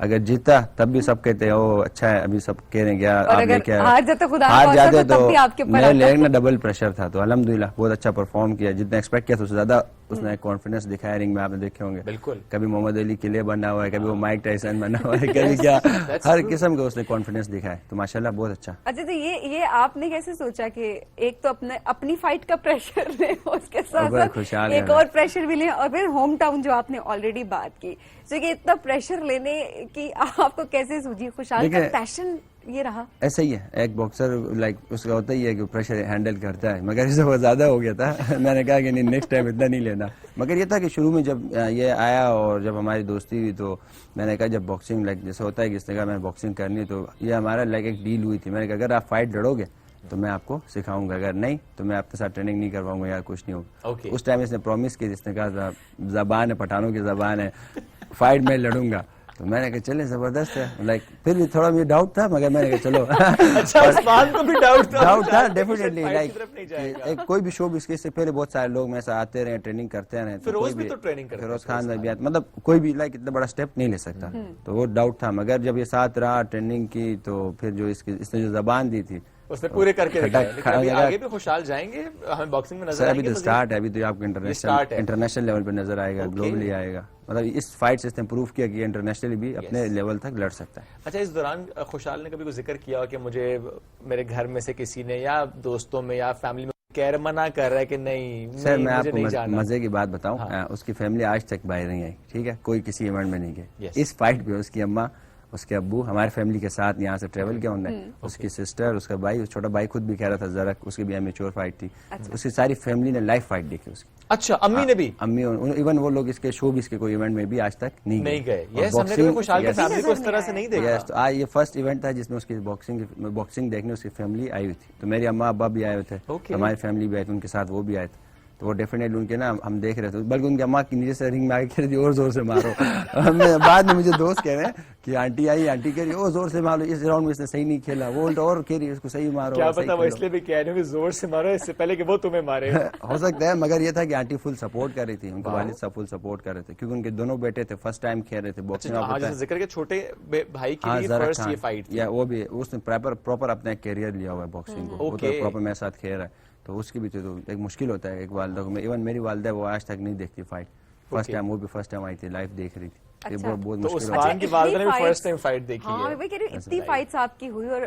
اگر جیتا تب بھی سب کہتے ہیں او اچھا ہے, ابھی سب کہہ رہے ہیں کیا آپ نے کیا ہار جاتا خدا ہار جاتے تو بھی آپ کے میرے لیگ میں ڈبل پریشر تھا, تو الحمدللہ بہت اچھا پرفارم کیا, جتنا ایکسپیکٹ کیا تھا اس سے زیادہ اس نے کانفیڈنس دکھایا رنگ میں, آپ نے دیکھے ہوں گے بالکل, کبھی محمد علی کے لیے بنا ہوا ہے, کبھی وہ مائک ٹائسن بنا ہوا ہے, کبھی کیا ہر قسم کا اس نے کانفیڈنس دکھایا, تو ماشاءاللہ بہت اچھا. اچھا تو یہ آپ نے کیسے سوچا کہ ایک تو اپنی فائٹ کا پریشر لیں, اس کے ساتھ ایک اور پریشر بھی لیں, اور پھر ہوم ٹاؤن جو آپ نے آلریڈی بات کی, تو کہ اتنا پریشر لینے کی آپ کو کیسے سوچی؟ خوشحال کا پیشن یہ رہا ایسا ہی ہے, ایک باکسر لائک اس کا ہوتا ہی ہے کہ پریشر ہینڈل کرتا ہے, مگر اسے بہت زیادہ ہو گیا تھا. میں نے کہا کہ نہیں نیکسٹ ٹائم اتنا نہیں لینا, مگر یہ تھا کہ شروع میں جب یہ آیا اور جب ہماری دوستی ہوئی تو میں نے کہا جب باکسنگ لائک جیسے ہوتا ہے کہ اس نے کہا میں نے باکسنگ کرنی ہے, تو یہ ہمارا لائک ایک ڈیل ہوئی تھی. میں نے کہا اگر آپ فائٹ لڑو گے تو میں آپ کو سکھاؤں گا, اگر نہیں تو میں آپ کے ساتھ ٹریننگ نہیں کرواؤں گا یا کچھ نہیں ہوگا. اس ٹائم اس نے پرومس کی, جس نے کہا زبان ہے پٹھانوں کی زبان ہے, فائٹ میں لڑوں گا. تو میں نے کہا چلے زبردست ہے, لائک پھر بھی تھوڑا مجھے ڈاؤٹ تھا, مگر میں نے کہا چلو عثمان کو بھی ڈاؤٹ تھا ڈیفینیٹلی, لائک کوئی بھی شو بھی اس سے پہلے بہت سارے لوگ میرے ساتھ آتے رہے, ٹریننگ کرتے رہے, فیروز خان میں بھی, مطلب کوئی بھی لائک اتنا بڑا اسٹیپ نہیں لے سکتا, تو وہ ڈاؤٹ تھا. مگر جب یہ ساتھ رہا ٹریننگ کی تو پھر جو اس نے جو زبان دی تھی اس نے پورے کر کے دکھایا. ابھی آگے بھی خوشحال جائیں گے, ہمیں باکسنگ میں نظر آئیں گے. ابھی تو سٹارٹ ہے, ابھی تو آپ کو انٹرنیشنل لیول پہ نظر آئے گا, گلوبلی آئے گا. مطلب اس فائٹ سے اس نے پروف کیا کہ انٹرنیشنلی بھی اپنے لیول تک لڑ سکتا ہے. اچھا, اس دوران خوشحال نے کبھی کوئی ذکر کیا کہ مجھے میرے گھر میں سے کسی نے یا دوستوں میں یا فیملی میں منع کر رہا ہے کہ نہیں؟ سر میں آپ کو مزے کی بات بتاؤں, اس کی فیملی آج تک باہر نہیں آئی, ٹھیک ہے, کوئی کسی ایونٹ میں نہیں گئے. اس فائٹ پہ اس کی اماں اس کے ابو ہمارے فیملی کے ساتھ یہاں سے ٹریول کیا انہوں نے, اس کی سسٹر, اس کا بھائی, چھوٹا بھائی خود بھی کہہ رہا تھا زرک, اس کی بھی امیچور فائٹ تھی, اس کی ساری فیملی نے لائیو فائٹ دیکھی اس کی. اچھا, امی نے بھی؟ امی ایون وہ لوگ اس کے شو بھی اس کے کوئی ایونٹ میں بھی آج تک نہیں گئے. خوشحال کی فیملی کو اس طرح سے نہیں دیکھا. یہ فرسٹ ایونٹ تھا جس میں اس کی باکسنگ دیکھنے اس کی فیملی آئی ہوئی تھی, تو میری اماں ابا بھی آئے ہوئے تھے, ہماری فیملی بھی آئی تھی, ان کے ساتھ وہ بھی آئے تھے, تو وہ ڈیفینیٹلی ان کے نا ہم دیکھ رہے تھے, بلکہ ان کی اماں کی نیچے سے رنگ میں آگے کہہ رہی تھی اور زور سے مارو. بعد میں مجھے دوست کہہ رہے ہیں کہ آنٹی آئی, آنٹی کہہ رہی او زور سے مارو, اس راؤنڈ میں اس نے صحیح نہیں کھیلا, وہ اور کہہ رہی ہے اس کو صحیح مارو. کیا پتا وہ اس لیے بھی کہہ رہے ہیں کہ زور سے مارو اس سے پہلے کہ وہ تمہیں مارے. ہو سکتا ہے, مگر یہ تھا کہ آنٹی فل سپورٹ کر رہی تھی, ان کے والد صاحب فل سپورٹ کر رہے تھے, کیونکہ ان کے دونوں بیٹے تھے, فرسٹ ٹائم کھیل رہے تھے باکسنگ. ذکر کے چھوٹے بھائی کی بھی فرسٹ یہ فائٹ یا وہ بھی اس نے پراپر اپنا کیریئر لیا ہوا ہے باکسنگ کو, وہ تو پراپر میرے ساتھ کھیل رہا ہے, تو اس کی بھی تو ایک مشکل ہوتا ہے ایک والدہ کو. ایون میری والدہ وہ آج تک نہیں دیکھتی فائٹ, فرسٹ ٹائم وہ بھی فرسٹ ٹائم آئی تھی, لائف دیکھ رہی تھی. بہت مشکل عثمان کی والدہ نے بھی فرسٹ ٹائم فائٹ دیکھی ہے. میں کہہ رہی ہوں اتنی فائٹس آپ کی ہوئی, اور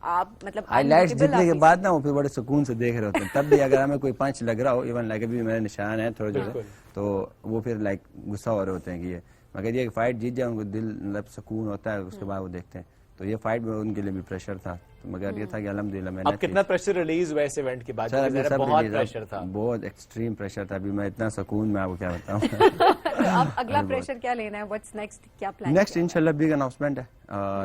آپ مطلب ہائی لائٹس جتنے کے بعد نا وہ پھر بڑے سکون سے دیکھ رہے ہوتے ہیں, تب بھی اگر ہمیں کوئی پنچ لگ رہا ہو, ایون لائک ابھی میرے نشان ہے تھوڑے تھوڑے, تو وہ پھر لائک غصہ ہو رہے ہوتے ہیں کہ یہ, مگر یہ فائٹ جیت جائے ان کو دل مطلب سکون ہوتا ہے, اس کے بعد وہ دیکھتے ہیں. تو یہ فائٹ میں ان کے لیے بھی پریشر تھا, مگر یہ تھا کہ الحمدللہ میں نے. اب کتنا پریشر ریلیز ہوا اس ایونٹ کے بعد؟ بہت پریشر تھا, بہت ایکسٹریم پریشر تھا. ابھی میں اتنا سکون میں آپ کو کیا بتاؤں. اب اگلا پریشر کیا لینا ہے, واٹس نیکسٹ, کیا پلان؟ نیکسٹ انشاءاللہ بگ اناؤنسمنٹ ہے,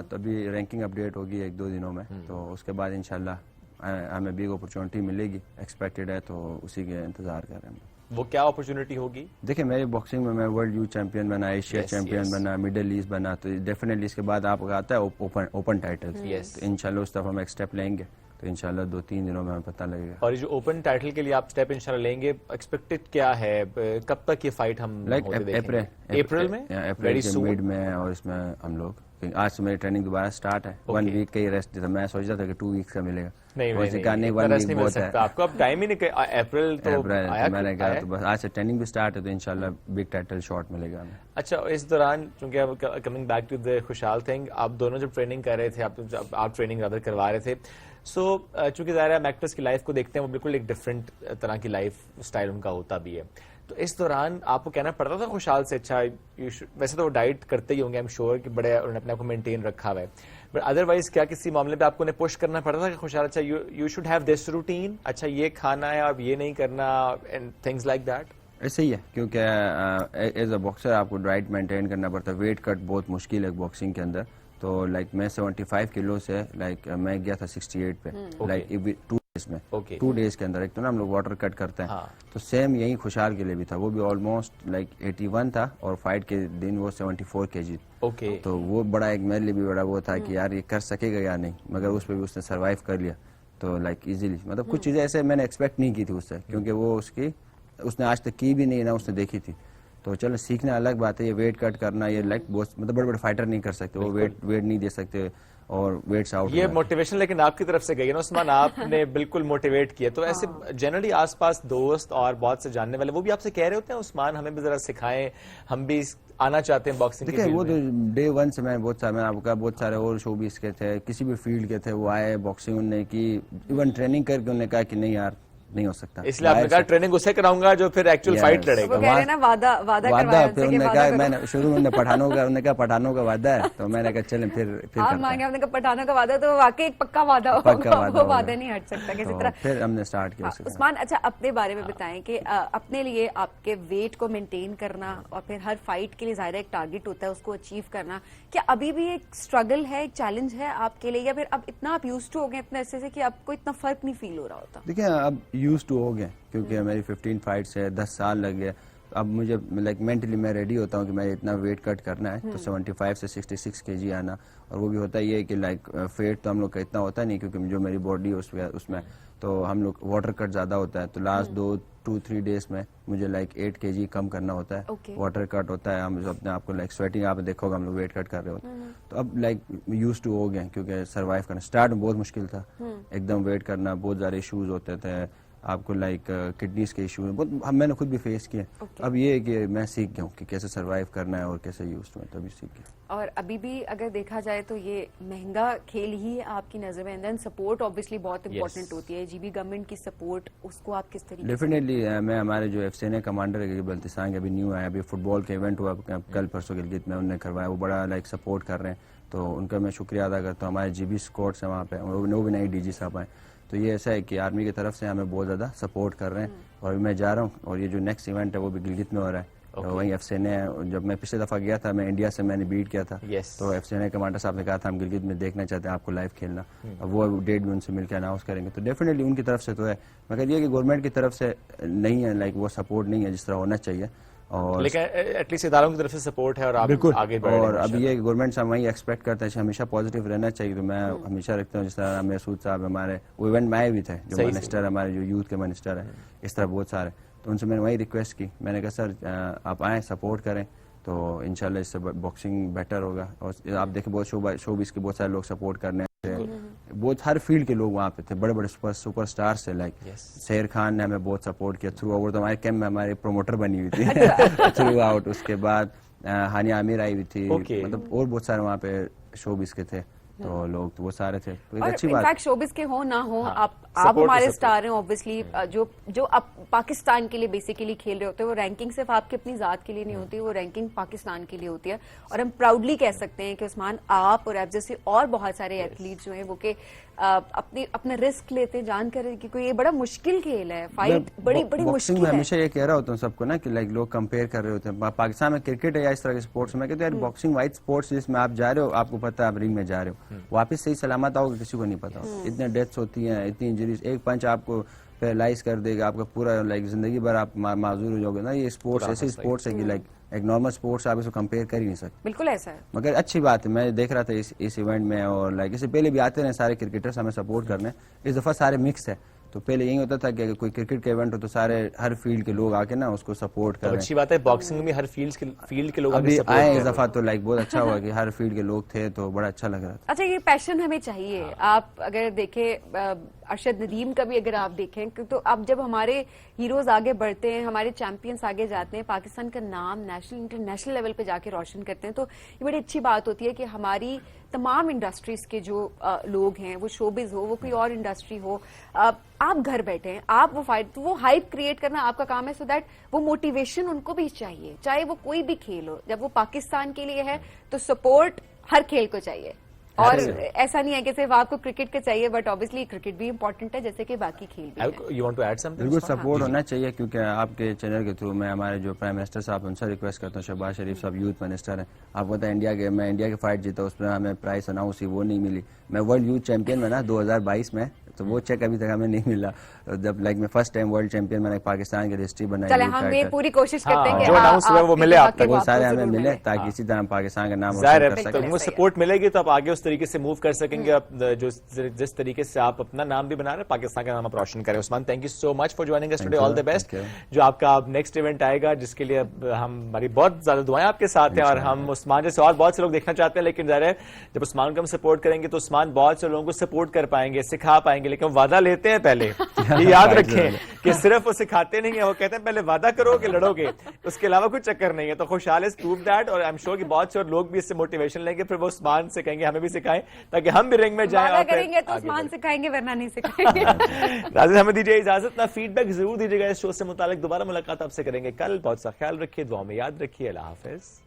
تو ابھی رینکنگ اپڈیٹ ہوگی 1-2 دنوں میں, تو اس کے بعد انشاءاللہ ہمیں بگ اپرچونٹی ملے گی, ایکسپیکٹڈ ہے, تو اسی کے انتظار کر رہے ہیں. وہ کیا اپرچونٹی ہوگی؟ دیکھیں میری باکسنگ میں ورلڈ یوتھ چیمپئن بنا, ایشیا چیمپئن بنا, مڈل ایسٹ بنا, تو ڈیفینیٹلی اس کے بعد آپ کو آتا ہے اوپن ٹائٹل, تو انشاءاللہ اس طرف ہم ایک اسٹیپ لیں گے, تو انشاءاللہ 2-3 دنوں میں ہمیں پتہ لگے گا. اور یہ جو اوپن ٹائٹل کے لیے آپ اسٹیپ انشاءاللہ لیں گے, ایکسپیکٹڈ کیا ہے, کب تک یہ فائٹ ہم اپریل میں مڈ میں, اور اس میں ہم لوگ آج سے میری ٹریننگ دوبارہ سٹارٹ ہے. 1 ویک کا ہی ریسٹ دیتا, میں سوچ رہا تھا کہ 2 ویکس کا ملے گا, نہیں 1 ویک بہت ہے آپ کو, اب ٹائم ہی نہیں, اپریل تو میں نے کہا, تو بس آج سے ٹریننگ بھی سٹارٹ ہے, تو انشاءاللہ بگ ٹائٹل شارٹ ملے گا ہمیں. اچھا, اس دوران چونکہ اب کمنگ بیک ٹو دی خوشحال تھنگ, آپ دونوں جب ٹریننگ کر رہے تھے, آپ ٹریننگ رادر کروا رہے تھے, سو چونکہ ظاہر ہے ہم ایکٹرس کی لائف کو دیکھتے ہیں, وہ بالکل ایک ڈفرینٹ طرح کی لائف سٹائل ان کا ہوتا بھی ہے, تو اس دوران آپ کو کہنا پڑتا تھا خوشحال سے, اچھا ویسے تو وہ ڈائٹ کرتے ہی ہوں گے, ایم شیور کہ بڑے انہوں نے اپنے آپ کو مینٹین رکھا ہوا ہے, بٹ ادروائز کیا کسی معاملے پہ آپ کو انہیں پش کرنا پڑتا تھا کہ خوشحال اچھا you should have this routine, اچھا یہ کھانا ہے اب یہ نہیں کرنا, اینڈ تھنگز لائک دیٹ؟ ایسے ہی ہے, کیونکہ ایز اے باکسر آپ کو ڈائٹ مینٹین کرنا پڑتا ہے, ویٹ کٹ بہت مشکل ہے باکسنگ کے اندر, تو لائک میں 75 کلو سے لائک میں گیا تھا 68 پہ, لائک 2 ڈیز میں, 2 ڈیز کے اندر. ایک تو نا ہم لوگ واٹر کٹ کرتے ہیں, تو سیم یہی خوشحال کے لیے بھی تھا, وہ بھی آلموسٹ لائک 81 تھا, اور فائٹ کے دن وہ 74 kg, تو وہ بڑا ایک میرے لیے بھی بڑا وہ تھا کہ یار یہ کر سکے گا یا نہیں, مگر اس پہ بھی اس نے سروائیو کر لیا, تو لائک ایزیلی, مطلب کچھ چیزیں ایسے میں نے ایکسپیکٹ نہیں کی تھی اس سے, کیونکہ وہ اس نے آج تک کی بھی نہیں, نہ اس نے دیکھی تھی, تو چلو سیکھنا الگ بات ہے. یہ ویٹ کٹ کرنا یہ لائک بہت مطلب بڑے بڑے فائٹر نہیں کر سکتے, وہ ویٹ نہیں دے سکتے اور ویٹس آؤٹ. یہ موٹیویشن لیکن آپ کی طرف سے گئی ہے نا عثمان, آپ نے بالکل موٹیویٹ کیا. تو ایسے جنرلی آس پاس دوست اور بہت سے جاننے والے وہ بھی آپ سے کہہ رہے ہوتے ہیں عثمان ہمیں بھی ذرا سکھائیں, ہم بھی آنا چاہتے ہیں باکسنگ. دیکھیں وہ تو ڈے ون سے میں بہت سارے, میں آپ کو کہا بہت سارے اور شو بیس کے تھے, کسی بھی فیلڈ کے تھے, وہ آئے باکسنگ انہوں نے کی, ایون ٹریننگ کر کے انہوں نے کہا کہ نہیں یار نہیں ہو سکتا. اس لیے آپ نے کہا ٹریننگ اسے کراؤں گا جو پھر ایکچوئل فائٹ لڑے گا. وہ کہہ رہے ہیں نا وعدہ پھر انہوں نے کہا, میں نے شروع میں پٹھانوں کا, انہوں نے کہا پٹھانوں کا وعدہ ہے, تو میں نے کہا چلیں پھر آپ مانگے, ہم نے کہا پٹھانوں کا وعدہ تو واقعی ایک پکا وعدہ ہوگا, وہ وعدہ نہیں ہٹ سکتا کسی طرح. پھر ہم نے اسٹارٹ کیا. عثمان اچھا اپنے بارے میں بتائیں کہ اپنے لیے آپ کے ویٹ کو مینٹین کرنا اور پھر ہر فائٹ کے لیے ظاہر ایک ٹارگٹ ہوتا ہے اس کو اچیو کرنا, کیا ابھی بھی ایک اسٹرگل ہے, ایک چیلنج ہے آپ کے لیے, یا پھر اب اتنا آپ یوز ٹو ہو گئے اتنے عرصے سے کہ آپ کو اتنا فرق نہیں فیل ہو رہا ہوتا؟ دیکھیں اب یوز ٹو ہو گئے کیونکہ میری 15 فائٹس ہے, 10 سال لگ گئے. اب مجھے لائک مینٹلی میں ریڈی ہوتا ہوں کہ میں اتنا ویٹ کٹ کرنا ہے, تو 75 سے 66 kg آنا. اور وہ بھی ہوتا یہ ہے کہ لائک فیٹ تو ہم لوگ کا اتنا ہوتا نہیں کیونکہ جو میری باڈی ہے اس میں تو ہم لوگ واٹر کٹ زیادہ ہوتا ہے. تو لاسٹ 2-3 ڈیز میں مجھے لائک 8 kg کم کرنا ہوتا ہے, واٹر کٹ ہوتا ہے. ہم اپنے آپ کو لائک سویٹنگ آپ دیکھو گے ہم لوگ ویٹ کٹ کر رہے ہوتے ہیں. تو اب لائک یوز ٹو ہو گئے کیونکہ سروائیو کرنا اسٹارٹ میں بہت مشکل تھا, ایک دم ویٹ کرنا, بہت زیادہ ایشوز ہوتے تھے آپ کو, لائک کڈنیز کے ایشو بہت میں نے خود بھی فیس کیا. اب یہ ہے کہ میں سیکھ گیا ہوں کہ کیسے سروائیو کرنا ہے اور کیسے یوز ٹو ہے, تبھی سیکھ گیا. اور ابھی بھی اگر دیکھا جائے تو یہ مہنگا کھیل ہی ہے آپ کی نظر میں, اینڈ دین سپورٹ اوبیسلی بہت امپورٹنٹ ہوتی ہے. جی بی گورنمنٹ کی سپورٹ اس کو آپ کس طریقے ڈیفینیٹلی میں ہمارے جو FCNA کمانڈر ہے بلتستان کے, ابھی نیو آیا, ابھی فٹ بال کا ایونٹ ہوا کل پرسوں گلگت میں, انہوں نے کروایا, وہ بڑا لائک سپورٹ کر رہے ہیں, تو ان کا میں شکریہ ادا کرتا ہوں. ہمارے GB اسکواڈس ہیں وہاں پہ, وہ بھی نئی DG صاحب آئے. تو یہ ایسا ہے کہ آرمی کی طرف سے ہمیں بہت زیادہ سپورٹ کر رہے ہیں. اور ابھی میں جا رہا ہوں, اور یہ جو نیکسٹ ایونٹ ہے وہ بھی گلگت میں ہو رہا ہے, وہیں FCNA ہے. جب میں پچھلے دفعہ گیا تھا, میں انڈیا سے میں نے بیٹ کیا تھا, تو FCNA کمانڈر صاحب نے کہا تھا ہم گلگت میں دیکھنا چاہتے ہیں آپ کو لائیو کھیلنا. اب وہ ڈیٹ بھی ان سے مل کے اناؤنس کریں گے. تو ڈیفینیٹلی ان کی طرف سے تو ہے, مگر یہ کہ گورنمنٹ کی طرف سے نہیں ہے, لائک وہ سپورٹ نہیں ہے جس طرح ہونا چاہیے. اور لیکن ایٹ لیسٹ اداروں کی طرف سے سپورٹ ہے اور آپ آگے بڑھ رہے ہیں. اور اب یہ گورنمنٹ سے ہم وہی ایکسپیکٹ کرتے ہیں کہ ہمیشہ پازیٹیو رہنا چاہیے. تو میں ہمیشہ رکھتا ہوں, جس طرح مسعود صاحب ہمارے وہ ایونٹ میں آئے بھی تھے, جو منسٹر ہمارے جو یوتھ کے منسٹر ہیں, اس طرح بہت سارے, تو ان سے میں نے وہی ریکویسٹ کی. میں نے کہا سر آپ آئیں سپورٹ کریں, تو انشاءاللہ اس سے باکسنگ بیٹر ہوگا. اور آپ دیکھیں بہت شو بیس کے بہت سارے لوگ سپورٹ کرنے تھے, بہت ہر فیلڈ کے لوگ وہاں پہ تھے, بڑے بڑے سپر اسٹارس تھے. لائک شیر خان نے ہمیں بہت سپورٹ کیا تھرو آؤٹ, ہمارے کیمپ میں ہمارے پروموٹر بنی ہوئی تھی تھرو آؤٹ. اس کے بعد ہانیہ عامر آئی ہوئی تھی, مطلب اور بہت سارے وہاں پہ شو بیس کے تھے, تو لوگ تو وہ سارے تھے. اچھی بات انفیکٹ شوبز کے ہوں نہ ہوں, آپ ہمارے سٹار ہیں اوبویسلی, جو اب پاکستان کے لیے بیسیکلی کھیل رہے ہوتے ہیں, وہ رینکنگ صرف آپ کی اپنی ذات کے لیے نہیں ہوتی, وہ رینکنگ پاکستان کے لیے ہوتی ہے. اور ہم پراؤڈلی کہہ سکتے ہیں کہ عثمان آپ اور آپ جیسے اور بہت سارے ایتھلیٹ جو ہیں وہ کہ اپنا رسک لیتے جان کر, کیونکہ یہ بڑا مشکل کھیل ہے, فائٹ بڑی مشکل ہے. ہمیشہ یہ کہہ رہا ہوتا ہوں سب کو نا کہ لائک لوگ کمپیئر کر رہے ہوتے ہیں پاکستان میں کرکٹ ہے یا اس طرح کے اسپورٹس میں, کہتے ہیں باکسنگ وائٹ اسپورٹس جس میں آپ جا رہے ہو, آپ کو پتا ہے آپ رنگ میں جا رہے ہو, واپس صحیح سلامت آؤ گے کسی کو نہیں پتا. اتنے ڈیتھس ہوتی ہیں, اتنی انجریز, ایک پنچ آپ کو پیرالائز کر دے گا, آپ کا پورا لائک زندگی بھر آپ معذور ہو جاؤ گے نا. یہ اسپورٹس ایسے اسپورٹس ہے کہ لائک ایک نارمل اسپورٹس آپ اس کو کمپیئر کر ہی نہیں سکتے. بالکل ایسا ہے, مگر اچھی بات ہے. میں دیکھ رہا تھا اس ایونٹ میں, اور لائک اس سے پہلے بھی آتے رہے سارے کرکٹرس ہمیں سپورٹ کرنے, اس دفعہ سارے مکس ہے. تو پہلے یہی ہوتا تھا کہ کوئی کرکٹ کا ایونٹ ہو تو سارے ہر فیلڈ کے لوگ آ کے نا اس کو سپورٹ کریں. اچھی بات ہے, باکسنگ میں ہر فیلڈ کے لوگ ابھی آئے اس دفعہ, تو لائک بہت اچھا ہوا کہ ہر فیلڈ کے لوگ تھے, تو بڑا اچھا لگ رہا تھا. اچھا یہ پیشن ہمیں چاہیے. آپ اگر دیکھیں ارشد ندیم کا بھی اگر آپ دیکھیں, تو اب جب ہمارے ہیروز آگے بڑھتے ہیں, ہمارے چیمپئنس آگے جاتے ہیں, پاکستان کا نام نیشنل انٹرنیشنل لیول پہ جا کے روشن کرتے ہیں, تو یہ بڑی اچھی بات ہوتی ہے کہ ہماری تمام انڈسٹریز کے جو لوگ ہیں, وہ شوبز ہو, وہ کوئی اور انڈسٹری ہو, آپ گھر بیٹھے ہیں, آپ وہ فائٹ, وہ ہائپ کریٹ کرنا آپ کا کام ہے, سو دیٹ وہ موٹیویشن ان کو بھی چاہیے, چاہے وہ کوئی بھی کھیل ہو. جب وہ پاکستان کے لیے ہے تو سپورٹ ہر کھیل کو چاہیے, اور ایسا نہیں ہے کہ صرف آپ کو کرکٹ کے چاہیے, بٹ obviously کرکٹ بھی امپورٹنٹ ہے جیسے کہ باقی کھیل بھی. بالکل سپورٹ ہونا چاہیے, کیونکہ آپ کے چینل کے تھرو میں ہمارے جو پرائم منسٹر صاحب ان سے ریکویسٹ کرتا ہوں, شہباز شریف صاحب یوتھ منسٹر ہیں, آپ کو پتا ہے میں انڈیا کے فائٹ جیتا, اس میں ہمیں پرائز اناؤنس ہوئی, وہ نہیں ملی. میں ورلڈ یوتھ چیمپئن میں نا 2022 میں, تو وہ چیک ابھی تک ہمیں نہیں ملا. جب لائک میں فرسٹ ٹائم ورلڈ چیمپئن میں نے پاکستان کی ہسٹری بنائی, چلے ہم یہ پوری کوشش کرتے ہیں کہ جو اناؤنس ہوا وہ ملے آپ تک, وہ سارے ہمیں ملے, تاکہ اسی طرح ہم پاکستان کا نام روشن کر سکیں. سپورٹ ملے گی تو آپ آگے اس طریقے سے موو کر سکیں گے, جس طریقے سے آپ اپنا نام بھی بنا رہے ہیں, پاکستان کا نام آپ روشن کریں. Usman, thank you so much for joining us today, all the best. جو آپ کا نیکسٹ ایونٹ آئے گا جس کے لیے ہماری بہت زیادہ دعائیں آپ کے ساتھ ہیں, اور ہم عثمان جیسے اور بہت سے لوگ دیکھنا چاہتے ہیں, لیکن ظاہر ہے جب عثمان کو ہم سپورٹ کریں گے تو عثمان بہت سے لوگوں کو سپورٹ کر پائیں گے, سکھا پائیں گے, لیکن وعدہ لیتے ہیں پہلے. یہ یاد رکھیں کہ صرف وہ سکھاتے نہیں ہیں, وہ کہتے ہیں پہلے وعدہ کرو کہ لڑو گے, اس کے علاوہ کوئی چکر نہیں ہے. تو خوشحال از پروو دیٹ, اور آئی ایم شیور کہ بہت سے اور لوگ بھی اس سے موٹیویشن لیں گے, پھر وہ عثمان سے کہیں گے ہمیں بھی سکھائیں تاکہ ہم بھی رنگ میں جائیں. وعدہ کریں گے تو عثمان سکھائیں گے, ورنہ نہیں سکھائیں گے. ناظرین, ہمیں دیجیے اجازت, نہ فیڈ بیک ضرور دیجیے گا اس شو سے متعلق. دوبارہ ملاقات آپ سے کریں گے کل. بہت سا خیال رکھیے, دعاؤں میں یاد رکھیے. اللہ حافظ.